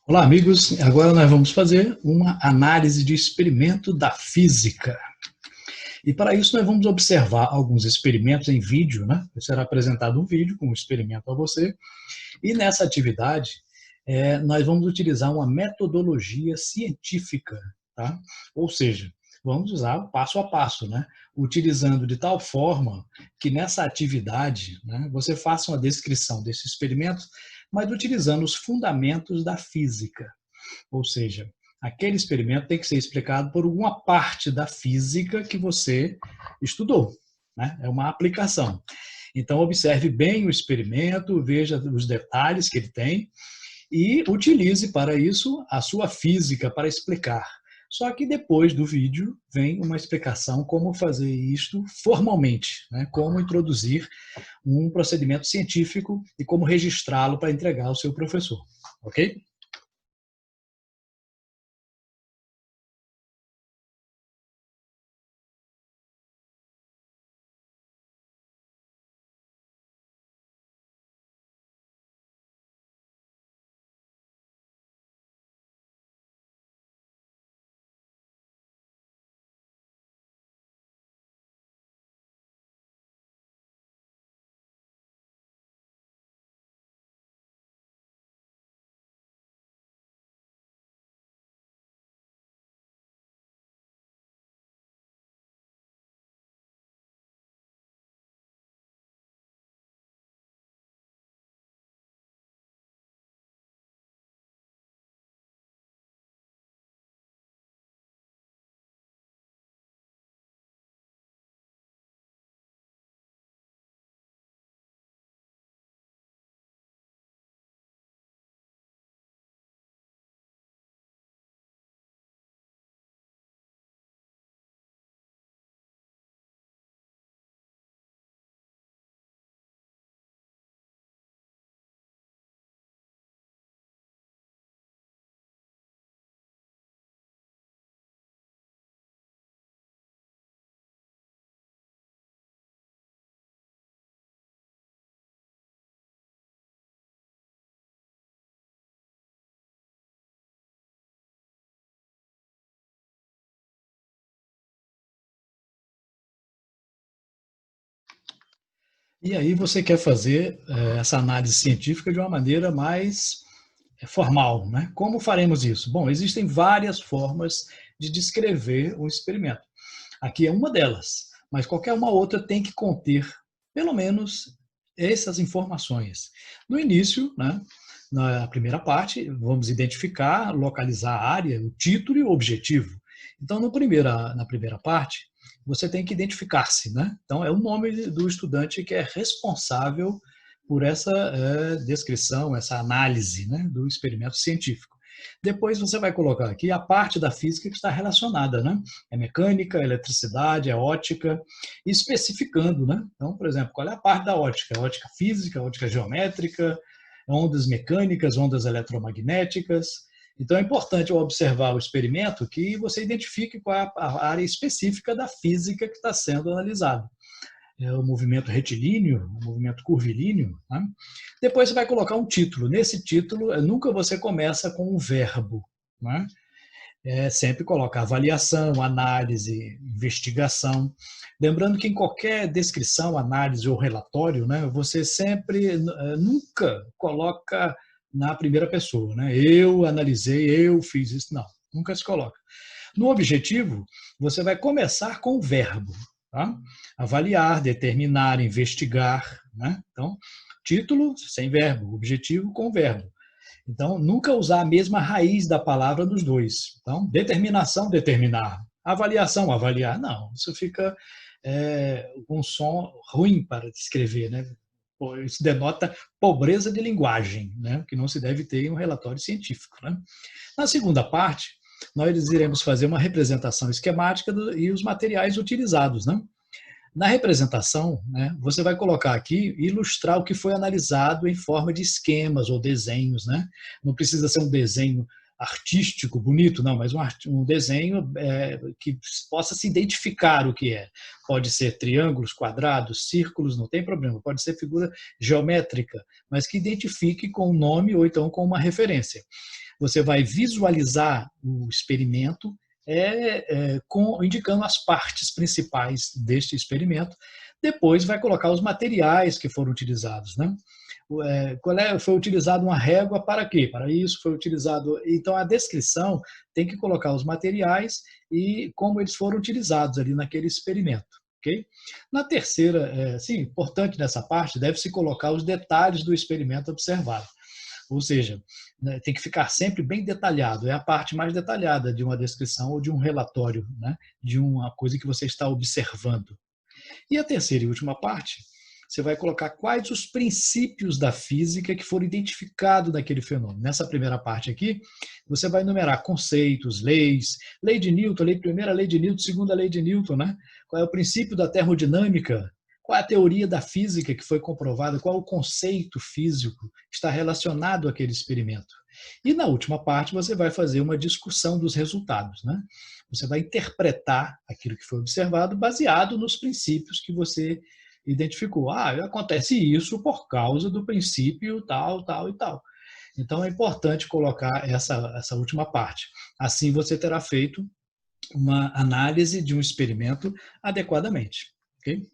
Olá, amigos. Agora nós vamos fazer uma análise de experimento da física. E para isso nós vamos observar alguns experimentos em vídeo, né? Será apresentado um vídeo com um experimento a você. E nessa atividade, nós vamos utilizar uma metodologia científica, tá? Ou seja, vamos usar passo a passo, né? Utilizando de tal forma que nessa atividade, né, você faça uma descrição desse experimento, mas utilizando os fundamentos da física. Ou seja, aquele experimento tem que ser explicado por uma parte da física que você estudou, né? É uma aplicação. Então, observe bem o experimento, veja os detalhes que ele tem e utilize para isso a sua física para explicar. Só que depois do vídeo vem uma explicação como fazer isto formalmente, né? Como introduzir um procedimento científico e como registrá-lo para entregar ao seu professor, ok? E aí você quer fazer essa análise científica de uma maneira mais formal, né? Como faremos isso? Bom, existem várias formas de descrever um experimento. Aqui é uma delas, mas qualquer uma outra tem que conter, pelo menos, essas informações. No início, né, na primeira parte, vamos identificar, localizar a área, o título e o objetivo. Então, na primeira parte, você tem que identificar-se, né? Então, é o nome do estudante que é responsável por essa descrição, essa análise, né, do experimento científico. Depois você vai colocar aqui a parte da física que está relacionada, né? É mecânica, eletricidade, é ótica, especificando, né? Então, por exemplo, qual é a parte da ótica? Ótica física, ótica geométrica, ondas mecânicas, ondas eletromagnéticas. Então, é importante ao observar o experimento que você identifique qual é a área específica da física que está sendo analisada. É o movimento retilíneo, o movimento curvilíneo. Né? Depois você vai colocar um título. Nesse título, nunca você começa com um verbo. Né? Sempre coloca avaliação, análise, investigação. Lembrando que em qualquer descrição, análise ou relatório, né, você sempre nunca coloca na primeira pessoa. Né? Eu analisei, eu fiz isso. Não, nunca se coloca. No objetivo, você vai começar com o verbo. Tá? Avaliar, determinar, investigar. Né? Então, título sem verbo, objetivo com verbo. Então, nunca usar a mesma raiz da palavra nos dois. Então, determinação, determinar. Avaliação, avaliar. Não, isso fica um som ruim para descrever, né? Isso denota pobreza de linguagem, né? Que não se deve ter em um relatório científico. Né? Na segunda parte, nós iremos fazer uma representação esquemática e os materiais utilizados. Né? Na representação, né, você vai colocar aqui, ilustrar o que foi analisado em forma de esquemas ou desenhos. Né? Não precisa ser um desenho artístico, bonito, não, mas um desenho que possa se identificar o que é. Pode ser triângulos, quadrados, círculos, não tem problema. Pode ser figura geométrica, mas que identifique com o nome ou então com uma referência. Você vai visualizar o experimento indicando as partes principais deste experimento. Depois vai colocar os materiais que foram utilizados, né? Foi utilizado uma régua para quê? Para isso foi utilizado. Então a descrição tem que colocar os materiais e como eles foram utilizados ali naquele experimento. Okay? Na terceira, sim, importante nessa parte, deve-se colocar os detalhes do experimento observado. Ou seja, né, tem que ficar sempre bem detalhado. É a parte mais detalhada de uma descrição ou de um relatório, né, de uma coisa que você está observando. E a terceira e última parte, você vai colocar quais os princípios da física que foram identificados naquele fenômeno. Nessa primeira parte aqui, você vai enumerar conceitos, leis, lei de Newton, primeira lei de Newton, segunda lei de Newton, né? Qual é o princípio da termodinâmica, qual é a teoria da física que foi comprovada, qual é o conceito físico que está relacionado àquele experimento. E na última parte você vai fazer uma discussão dos resultados, né? Você vai interpretar aquilo que foi observado baseado nos princípios que você identificou. Acontece isso por causa do princípio tal, tal e tal. Então é importante colocar essa última parte. Assim você terá feito uma análise de um experimento adequadamente. Ok?